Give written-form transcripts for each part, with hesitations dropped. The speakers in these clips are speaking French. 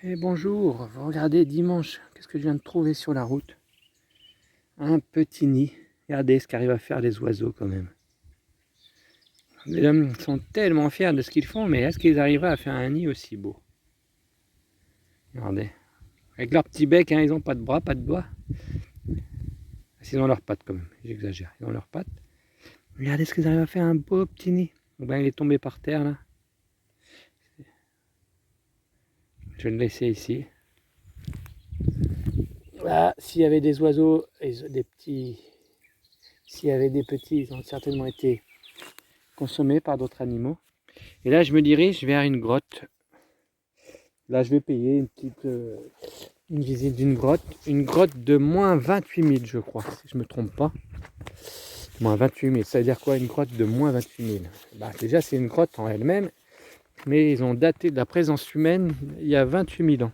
Et bonjour, vous regardez dimanche, qu'est-ce que je viens de trouver sur la route? Un petit nid. Regardez ce qu'arrivent à faire les oiseaux quand même. Les hommes sont tellement fiers de ce qu'ils font, mais est-ce qu'ils arriveraient à faire un nid aussi beau? Regardez. Avec leur petit bec, hein, ils n'ont pas de bras, pas de doigts. Ils ont leurs pattes quand même, j'exagère, ils ont leurs pattes. Regardez ce qu'ils arrivent à faire, un beau petit nid. Ben, il est tombé par terre là. Je vais le laisser ici. Là, s'il y avait des oiseaux, des petits, s'il y avait des petits, ils ont certainement été consommés par d'autres animaux. Et là, je me dirige vers une grotte. Là, je vais payer une visite d'une grotte. Une grotte de moins 28 000, je crois, si je ne me trompe pas. Moins 28 000, ça veut dire quoi, une grotte de moins 28 000? Bah, déjà, c'est une grotte en elle-même, mais ils ont daté de la présence humaine il y a 28 000 ans.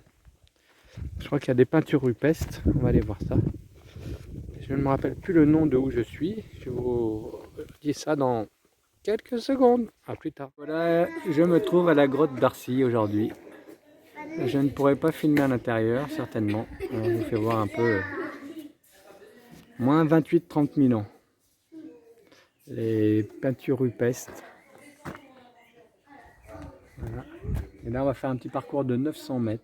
Je crois qu'il y a des peintures rupestres, on va aller voir ça. Je ne me rappelle plus le nom de où je suis. Je vous dis ça dans quelques secondes. À plus tard. Voilà, je me trouve à la grotte d'Arcy aujourd'hui. Je ne pourrai pas filmer à l'intérieur, certainement. On vous fait voir un peu. Moins 28-30 000 ans. Les peintures rupestres. Voilà. Et là, on va faire un petit parcours de 900 mètres.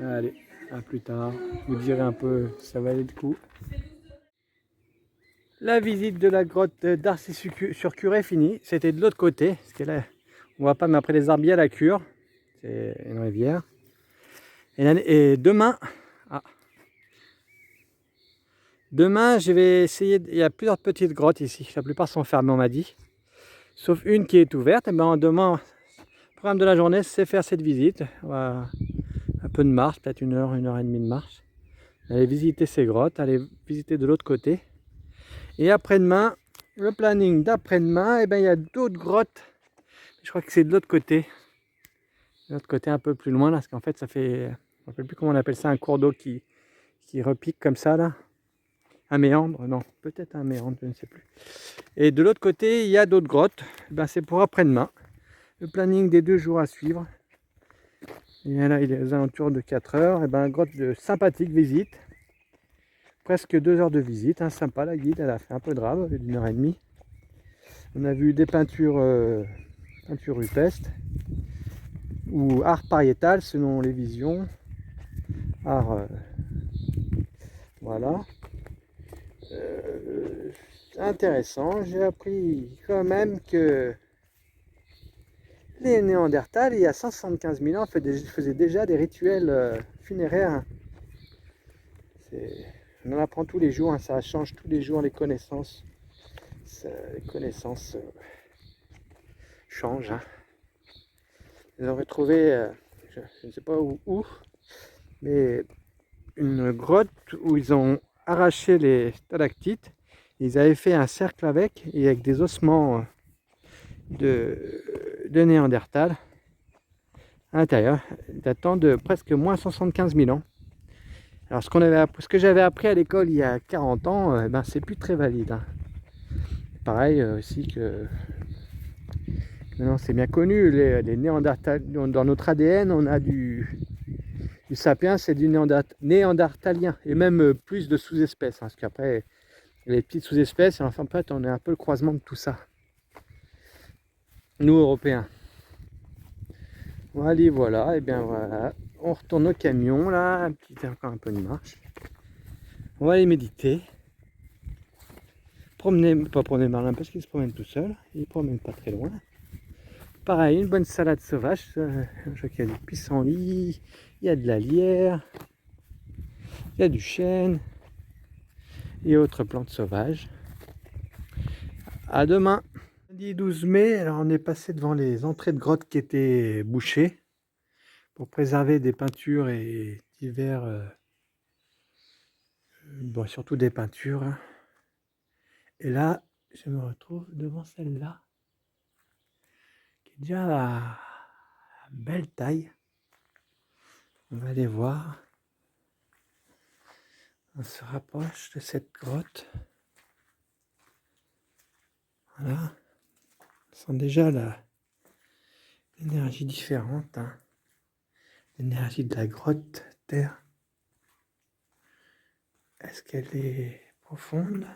Allez, à plus tard. Je vous dirai un peu si ça valait le coup. La visite de la grotte d'Arcy-sur-Cure est finie. C'était de l'autre côté. Parce que là, on voit pas, mais après les arbres, il y a la cure. C'est une rivière. Et demain, demain, je vais essayer. Il y a plusieurs petites grottes ici. La plupart sont fermées, on m'a dit. Sauf une qui est ouverte. Et ben demain, le programme de la journée, c'est faire cette visite. Un peu de marche, peut-être une heure et demie de marche. Aller visiter ces grottes, aller visiter de l'autre côté. Et après-demain, le planning d'après-demain, et ben il y a d'autres grottes. Je crois que c'est de l'autre côté. De l'autre côté, un peu plus loin, là, parce qu'en fait, ça fait. Je ne me rappelle plus comment on appelle ça, un cours d'eau qui repique comme ça, là. Un méandre, non, peut-être un méandre, je ne sais plus. Et de l'autre côté, il y a d'autres grottes. Ben, c'est pour après-demain. Le planning des 2 jours à suivre. Et là, il est aux alentours de 4 heures. Et ben, grotte de sympathique visite. Presque 2 heures de visite. Hein, sympa, la guide, elle a fait un peu de rave, d'une heure et demie. On a vu des peintures rupestres ou art pariétal selon les visions. Art, voilà. Intéressant. J'ai appris quand même que les Néandertals, il y a 175 000 ans, faisaient déjà des rituels funéraires. On en apprend tous les jours, hein, ça change tous les jours les connaissances. Les connaissances changent. Hein. Ils ont retrouvé, je ne sais pas où, mais une grotte où ils ont arraché les stalactites. Ils avaient fait un cercle avec, et avec des ossements de Néandertal à l'intérieur, datant de presque moins 75 000 ans. Alors ce que j'avais appris à l'école il y a 40 ans, ben, c'est plus très valide. Hein. Pareil aussi que maintenant c'est bien connu, les Néandertaliens, dans notre ADN on a du sapiens, c'est du néandertalien, et même plus de sous-espèces, hein, parce qu'après les petites sous-espèces, enfin en fait on est un peu le croisement de tout ça. Nous Européens. Allez, voilà, et bien voilà, on retourne au camion là, encore un peu de marche. On va aller méditer. Pas promener Marlin parce qu'il se promène tout seul, il ne promène pas très loin. Pareil, une bonne salade sauvage, je vois qu'il y a du pissenlit, il y a de la lierre, il y a du chêne et autres plantes sauvages. À demain. Lundi 12 mai, alors on est passé devant les entrées de grottes qui étaient bouchées pour préserver des peintures et divers, bon, surtout des peintures. Hein. Et là, je me retrouve devant celle-là, qui est déjà à belle taille. On va aller voir. On se rapproche de cette grotte. Voilà. sent déjà l'énergie différente, hein. L'énergie de la grotte terre. Est-ce qu'elle est profonde?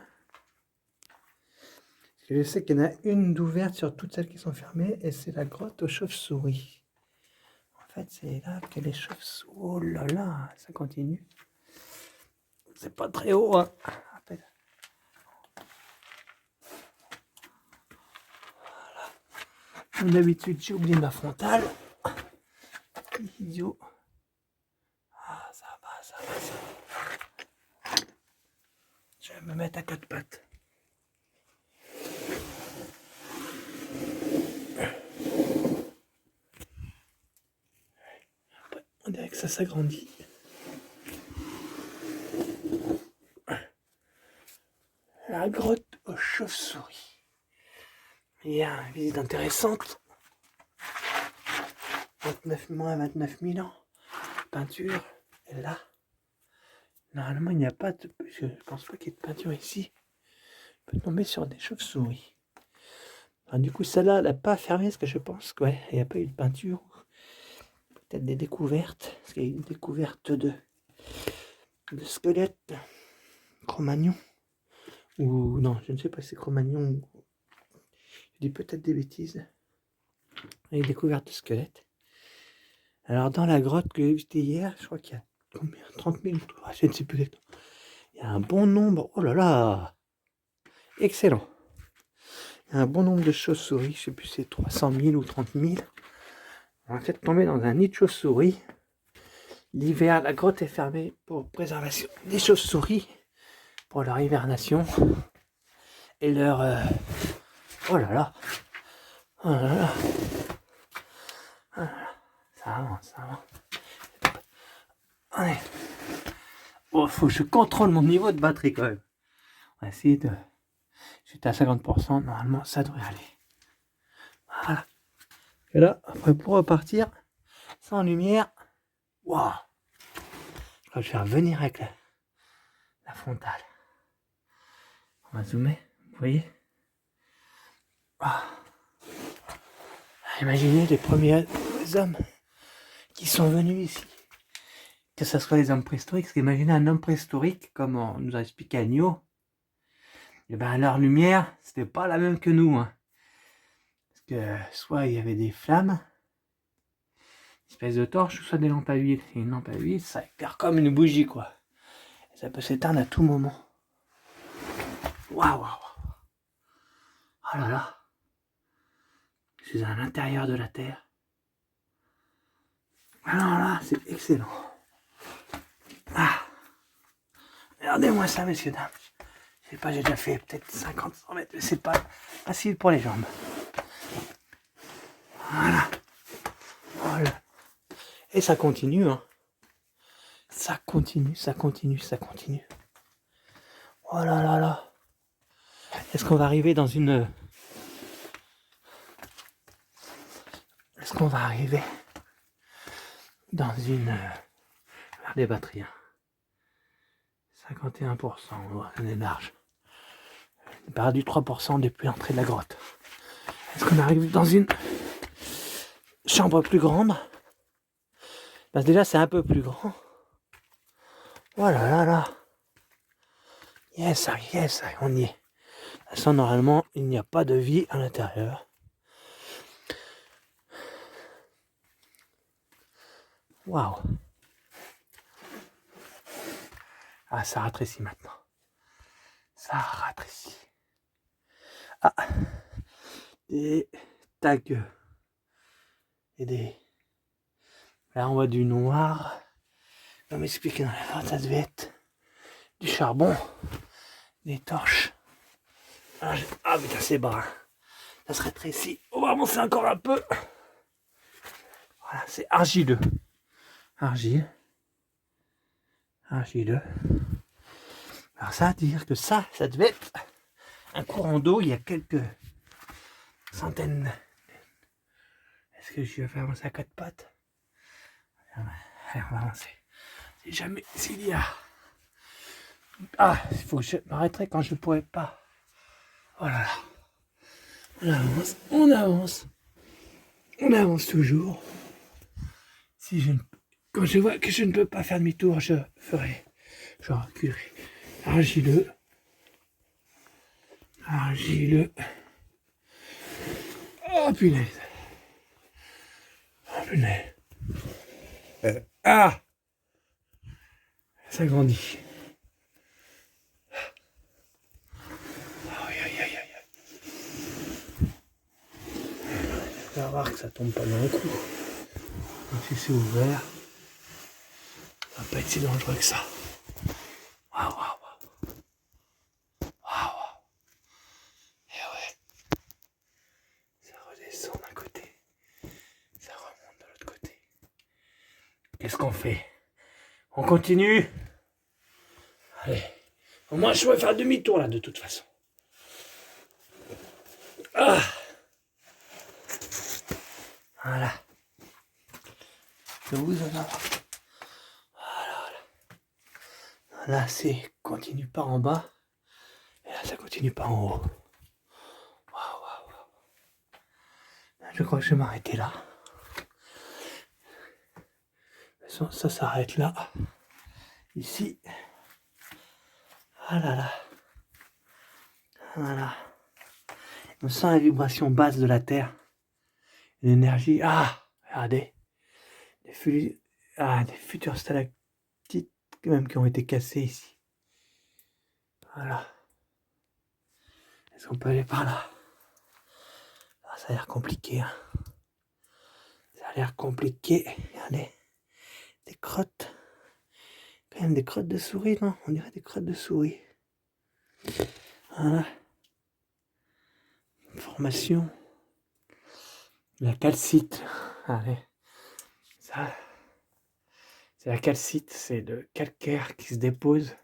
Parce que je sais qu'il y en a une d'ouverte sur toutes celles qui sont fermées, et c'est la grotte aux chauves-souris. En fait, c'est là que les chauves-souris... Oh là là, ça continue. C'est pas très haut, hein. Comme d'habitude, j'ai oublié ma frontale. Idiot. Ah, ça va, ça va, ça va. Je vais me mettre à quatre pattes. Après, on dirait que ça s'agrandit. La grotte aux chauves-souris. Il y a une visite intéressante. 29 000 ans. Peinture. Et là, normalement, il n'y a pas de... Je pense pas qu'il y ait de peinture ici. On peut tomber sur des chauves-souris. Alors, du coup, celle-là, elle n'a pas fermé, parce que je pense qu'il n'y a pas eu de peinture. Peut-être des découvertes. Parce qu'il y a eu une découverte de squelettes. Cro-Magnon. Ou non, je ne sais pas si c'est Cro-Magnon. Je dis peut-être des bêtises. Une découverte de squelettes. Alors, dans la grotte que j'ai visitée hier, je crois qu'il y a combien 30 000, je ne sais plus exactement. Il y a un bon nombre. Oh là là! Excellent! Il y a un bon nombre de chauves-souris. Je ne sais plus si c'est 300 000 ou 30 000. On va peut-être tomber dans un nid de chauves-souris. L'hiver, la grotte est fermée pour préservation des chauves-souris, pour leur hibernation et leur... Oh là là! Oh là là! Oh là là. Ça avance, ça avance. Allez. Oh, faut que je contrôle mon niveau de batterie quand même. On va essayer de... J'étais à 50%, normalement ça devrait aller. Voilà. Et là, après pour repartir, sans lumière, waouh! Je crois que je vais revenir avec la frontale. On va zoomer, vous voyez? Ah. Imaginez les premiers hommes qui sont venus ici. Que ce soit les hommes préhistoriques, parce qu'imaginez un homme préhistorique, comme on nous a expliqué Agneau, et ben leur lumière, c'était pas la même que nous, hein. Parce que soit il y avait des flammes, une espèce de torche, ou soit des lampes à huile. Et une lampe à huile, ça éclaire comme une bougie, quoi. Et ça peut s'éteindre à tout moment. Waouh, waouh. Oh là là. Je suis à l'intérieur de la Terre. Alors là, c'est excellent. Ah. Regardez-moi ça, messieurs, dames. Je sais pas, j'ai déjà fait peut-être 50-100 mètres, mais c'est pas facile pour les jambes. Voilà. Voilà. Et ça continue, hein. Ça continue, ça continue, ça continue. Oh là là là. Est-ce qu'on va arriver dans une... Est-ce qu'on va arriver dans une... vers des batteries, hein. 51%, on est large. On a perdu 3% depuis l'entrée de la grotte. Est-ce qu'on arrive dans une chambre plus grande? Parce que déjà c'est un peu plus grand. Oh là là là. Yes, on y est. Ça, normalement, il n'y a pas de vie à l'intérieur. Waouh. Ah, ça rétrécit maintenant. Ça rétrécit. Ah, des tags. Et des... Là, on voit du noir. On m'expliquer dans la grotte, ça devait être du charbon, des torches. Ah putain, c'est brun. Ça se rétrécit. On va avancer encore un peu. Voilà, c'est argileux. Argileux. Alors ça veut dire que ça devait être un courant d'eau il y a quelques centaines. Est-ce que je vais faire avancer à quatre pattes? Allez, on va avancer. Si jamais s'il y a... Ah, il faut que je m'arrêterai quand je ne pourrai pas. Oh là là. On avance, on avance toujours. Si je ne... Quand je vois que je ne peux pas faire demi-tour, je reculerai. Argileux. Oh punaise. Ah, ça grandit. On va voir que ça tombe pas dans le coup. Donc si c'est ouvert, ça va pas être si dangereux que ça. Waouh. Et ouais. Ça redescend d'un côté. Ça remonte de l'autre côté. Qu'est-ce qu'on fait? On continue? Allez. Au moins je vais faire demi-tour là de toute façon. Ah. Voilà. Je vous en avoir. Voilà. Là, c'est continue par en bas. Et là, ça continue par en haut. Waouh. Je crois que je vais m'arrêter là. Ça s'arrête là. Ici. Ah là là. Voilà. On sent la vibration basse de la terre. L'énergie. Ah, regardez. Des futurs stalactites même qui ont été cassés ici. Voilà. Est-ce qu'on peut aller par là? Ah, ça a l'air compliqué. Hein. Ça a l'air compliqué. Regardez. Des crottes. Quand même des crottes de souris, non? On dirait des crottes de souris. Voilà. Formation. La calcite. Allez. Ça. C'est la calcite. C'est le calcaire qui se dépose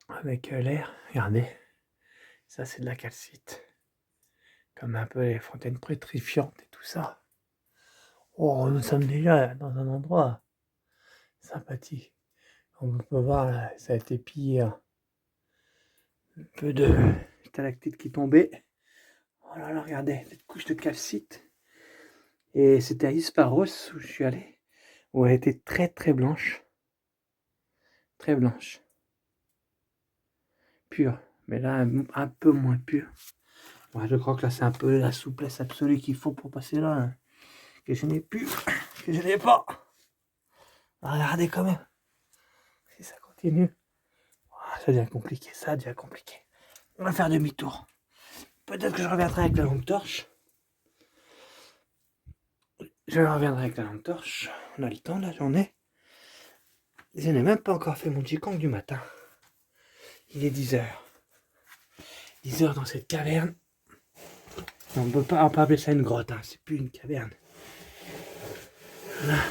avec l'air. Regardez. Ça, c'est de la calcite. Comme un peu les fontaines pétrifiantes et tout ça. Oh, nous sommes déjà dans un endroit sympathique. On peut voir, là, ça a été pillé. Un peu de stalactite qui tombait. Oh là là, regardez, cette couche de calcite. Et c'était à Isparos où je suis allé, où elle était très très blanche. Très blanche. Pure. Mais là, un peu moins pure. Ouais, je crois que là, c'est un peu la souplesse absolue qu'il faut pour passer là. Hein, que je n'ai plus. Que je n'ai pas. Regardez quand même. Si ça continue. Ça devient compliqué, On va faire demi-tour. Peut-être que je reviendrai avec la lampe torche. On a le temps, la journée. Je n'ai même pas encore fait mon Qigong du matin. Il est 10h. 10h dans cette caverne. On ne peut pas appeler ça une grotte, hein. C'est plus une caverne. Voilà.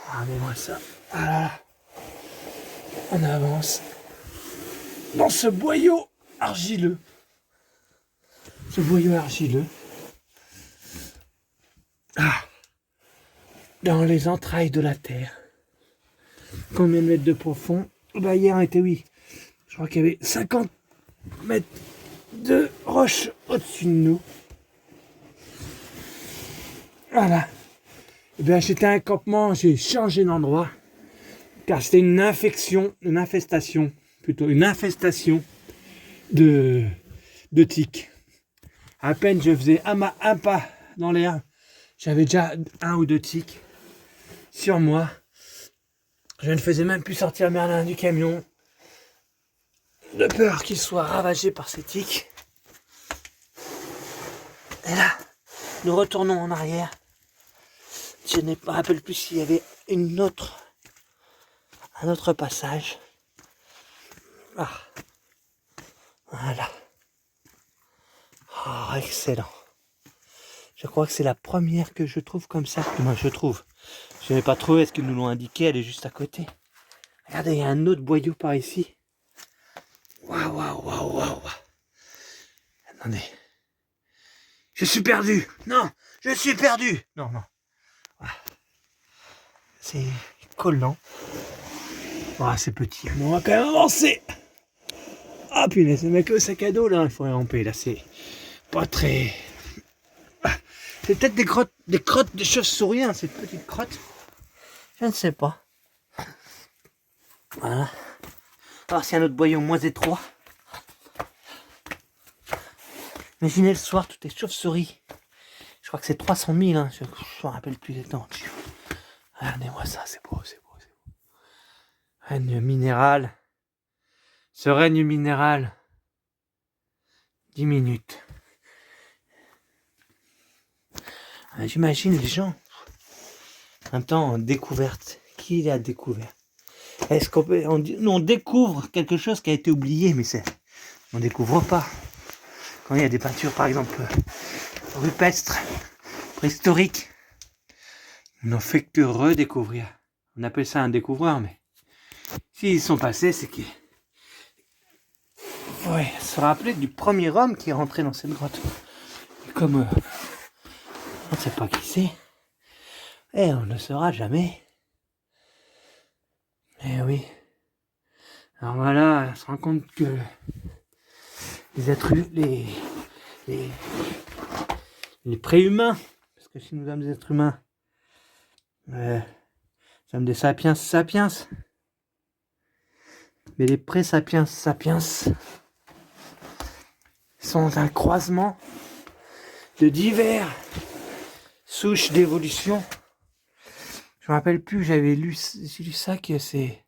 Regardez-moi ça. Voilà. On avance dans ce boyau argileux. Dans les entrailles de la terre. Combien de mètres de profond? Bah, hier, on était, oui. Je crois qu'il y avait 50 mètres de roche au-dessus de nous. Voilà. Et bien, j'étais à un campement, j'ai changé d'endroit. Car c'était une infestation de tiques. À peine je faisais un pas dans l'air, j'avais déjà 1 ou 2 tiques sur moi. Je ne faisais même plus sortir Merlin du camion, de peur qu'il soit ravagé par ces tiques. Et là, nous retournons en arrière. Je ne me rappelle plus s'il y avait un autre passage. Ah, voilà. Oh, excellent. Je crois que c'est la première que je trouve comme ça. Moi, je trouve. Je n'ai pas trouvé, est-ce qu'ils nous l'ont indiqué? Elle est juste à côté. Regardez, il y a un autre boyau par ici. Waouh. Attendez. Je suis perdu. Non, je suis perdu. Non. C'est collant. Oh, c'est petit. Mais on va quand même avancer. Ah punaise, avec le sac à dos là, il faudrait ramper là, c'est pas très... C'est peut-être des crottes de chauve-souris, hein, cette petite crotte. Je ne sais pas. Voilà. Alors c'est un autre boyau moins étroit. Imaginez le soir, toutes les chauves-souris. Je crois que c'est 300 000, hein. Je me rappelle plus les temps. Regardez-moi ça, c'est beau, c'est beau, c'est beau. Règne minéral. Ce règne minéral. 10 minutes. J'imagine les gens. Un temps en découverte. Qui l'a découvert? Est-ce qu'on peut... Nous, on découvre quelque chose qui a été oublié, mais on ne découvre pas. Quand il y a des peintures, par exemple, rupestres, préhistoriques, on n'en fait que redécouvrir. On appelle ça un découvreur, mais s'ils sont passés, c'est qu'ils... Ouais, se rappeler du premier homme qui est rentré dans cette grotte. Et comme on ne sait pas qui c'est, et on ne le saura jamais. Eh oui. Alors voilà, on se rend compte que les êtres, les préhumains, parce que si nous sommes des êtres humains, nous sommes des sapiens sapiens, mais les pré-sapiens sapiens sont un croisement de divers souches d'évolution. Je me rappelle plus, j'ai lu ça, que c'est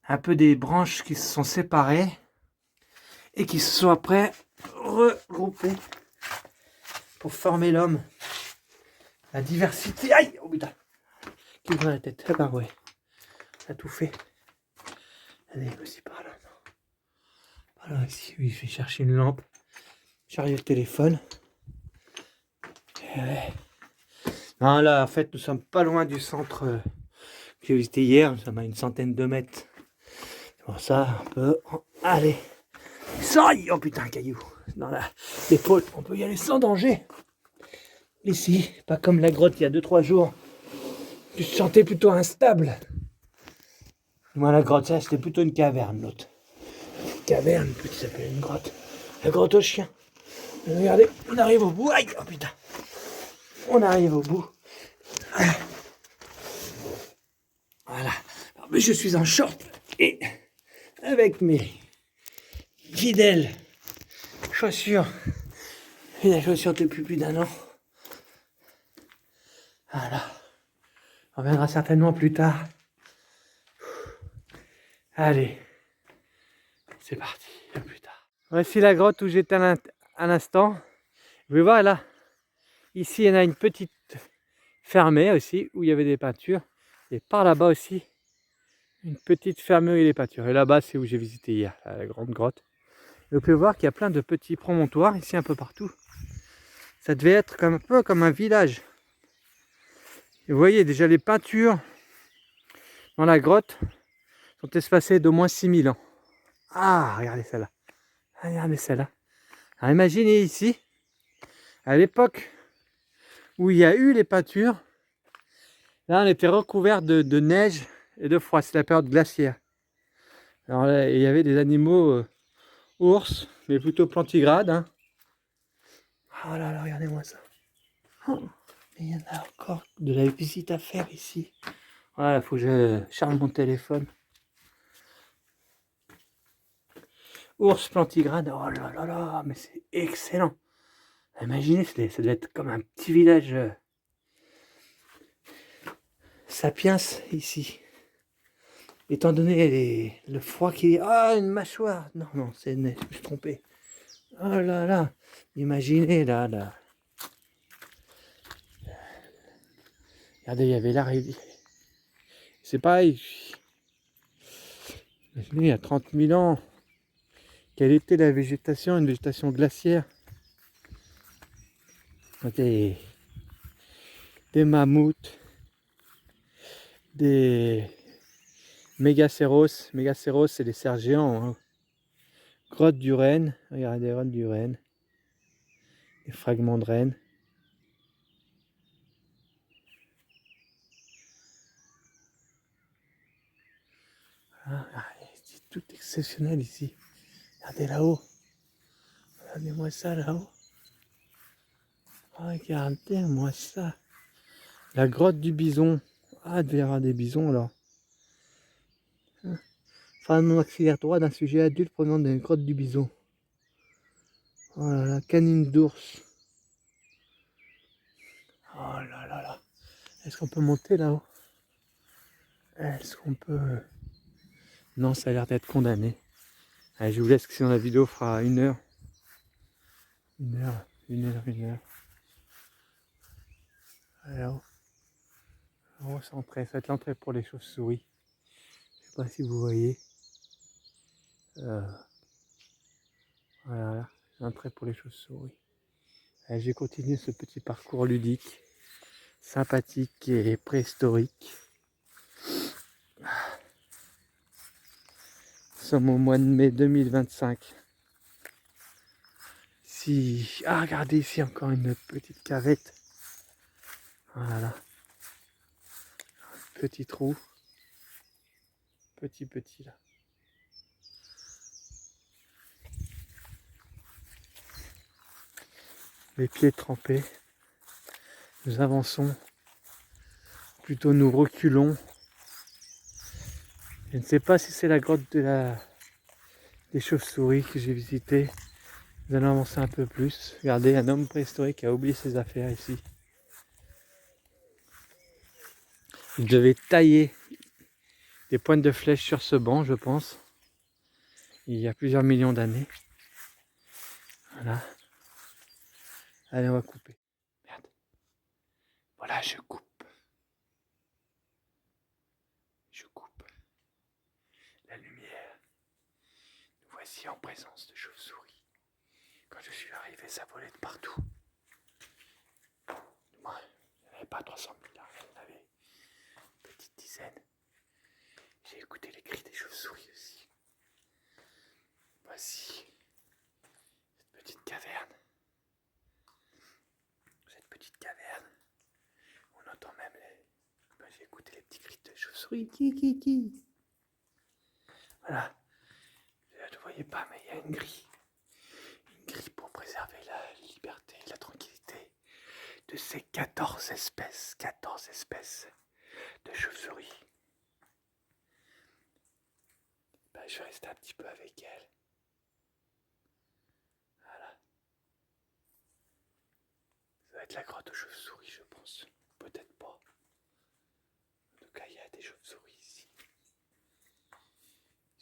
un peu des branches qui se sont séparées et qui se sont après regroupées pour former l'homme. La diversité. Aïe, oh putain, qui ouvre la tête. Ah bah ouais, ça a tout fait. Allez, aussi par là. Non. Par là ici, oui, je vais chercher une lampe. Charger le téléphone. Et ouais. Non, là, en fait, nous sommes pas loin du centre que j'ai visité hier. Nous sommes à une centaine de mètres. C'est pour ça, on peut aller. Oh putain, un caillou dans l'épaule. On peut y aller sans danger. Ici, pas comme la grotte il y a 2-3 jours. Je me sentais plutôt instable. Moi, la grotte, ça, c'était plutôt une caverne, l'autre. Caverne, peut-être ça s'appelle une grotte. La grotte aux chiens. Regardez, on arrive au bout. Aïe, oh putain. On arrive au bout. Voilà. Alors, mais je suis en short et avec mes fidèles chaussures. Fidèles chaussures depuis plus d'1 an. Voilà. On reviendra certainement plus tard. Allez. C'est parti. À plus tard. Voici la grotte où j'étais à l'instant. Vous pouvez voir là. Ici, il y en a une petite fermée aussi où il y avait des peintures. Et par là-bas aussi, une petite fermée où il y a des peintures. Et là-bas, c'est où j'ai visité hier, la grande grotte. Et vous pouvez voir qu'il y a plein de petits promontoires ici un peu partout. Ça devait être un peu comme un village. Et vous voyez déjà les peintures dans la grotte sont espacées d'au moins 6000 ans. Ah, regardez celle-là. Ah, regardez celle-là. Alors imaginez ici, à l'époque où il y a eu les peintures, là on était recouvert de neige et de froid. C'est la période glaciaire. Alors là, il y avait des animaux ours, mais plutôt plantigrades. Hein. Oh là là, regardez-moi ça. Oh, mais il y en a encore de la visite à faire ici. Voilà, il faut que je charge mon téléphone. Ours plantigrade, oh là là là, mais c'est excellent. Imaginez, ça doit être comme un petit village sapiens ici. Étant donné le froid qu'il y a. Ah, une mâchoire. Non, non, je me suis trompé. Oh là là, imaginez là. Regardez, il y avait la rivière. C'est pareil. Imaginez, il y a 30 000 ans, quelle était la végétation, une végétation glaciaire. Des mammouths, des mégacéros. Mégacéros, c'est des cerfs géants. Hein. Grotte du Renne, regardez, grotte du Renne. Des fragments de Renne. Ah, c'est tout exceptionnel ici. Regardez là-haut. Regardez-moi ça là-haut. Regardez-moi ça. La grotte du bison. Ah, il devait y avoir des bisons alors. Fin non axillaire droit d'un sujet adulte provenant d'une grotte du bison. Oh là là, canine d'ours. Oh là là là. Est-ce qu'on peut monter là-haut? Est-ce qu'on peut... Non, ça a l'air d'être condamné. Allez, je vous laisse, sinon la vidéo fera 1 heure. 1 heure, 1 heure, 1 heure. Alors, on va s'entrer. Ça va être l'entrée pour les chauves-souris. Je sais pas si vous voyez. Voilà, l'entrée pour les chauves-souris. Allez, j'ai continué ce petit parcours ludique, sympathique et préhistorique. Nous sommes au mois de mai 2025. Si... Ah, regardez ici encore une petite cavette. Voilà. Petit trou. Petit là. Les pieds trempés. Nous avançons. Plutôt nous reculons. Je ne sais pas si c'est la grotte des chauves-souris que j'ai visité. Nous allons avancer un peu plus. Regardez, un homme préhistorique a oublié ses affaires ici. Il devait tailler des pointes de flèches sur ce banc, je pense. Il y a plusieurs millions d'années. Voilà. Allez, on va couper. Merde. Voilà, je coupe. Je coupe. La lumière. Nous voici en présence de chauves-souris. Quand je suis arrivé, ça volait de partout. Moi, il n'y avait pas 300 000 là, il y en avait une petite dizaine. J'ai écouté les cris des chauves-souris aussi. Voici cette petite caverne. Cette petite caverne. On entend même les... j'ai écouté les petits cris de chauves-souris. Qui. Voilà. Je ne voyais pas, mais il y a une grille. Une grille pour préserver la liberté et la tranquillité de ces 14 espèces de chauves-souris. Ben, je vais rester un petit peu avec elles. Voilà. Ça va être la grotte aux chauves-souris, je pense. Peut-être pas. En tout cas, il y a des chauves-souris ici.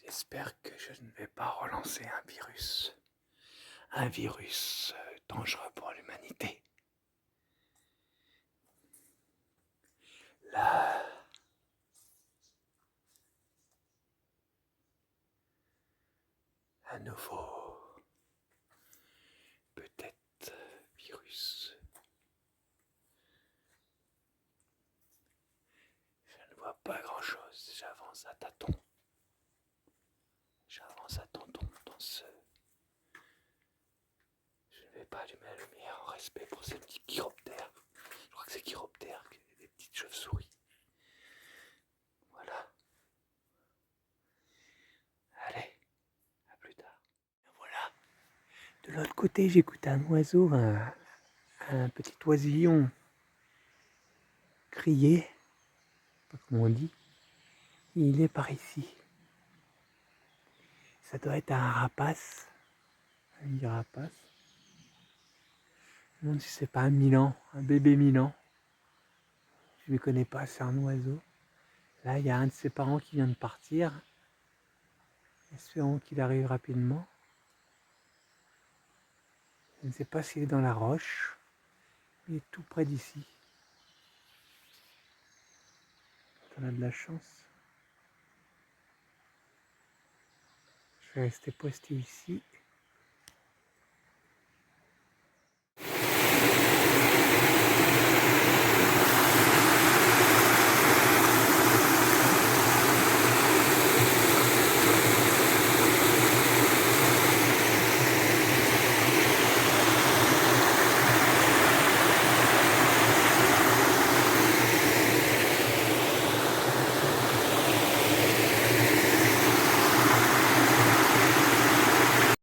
J'espère que je ne vais pas relancer un virus. Un virus dangereux pour l'humanité. Là... Un nouveau... peut-être virus. Je ne vois pas grand-chose. J'avance à tâtons. J'avance à tâtons dans ce... Je ne vais pas allumer la lumière en respect pour ces petits chiroptères. Je crois que c'est chiroptères, des petites chauves-souris. Voilà. Allez, à plus tard. Voilà. De l'autre côté, j'écoute un oiseau, un petit oisillon crier. Pas comment on dit. Il est par ici. Ça doit être un rapace. Un rapace. Je me demande si c'est pas un milan, un bébé milan. Je ne le connais pas, c'est un oiseau. Là, il y a un de ses parents qui vient de partir. Espérons qu'il arrive rapidement. Je ne sais pas s'il est dans la roche. Il est tout près d'ici. On a de la chance. Je vais rester posté ici.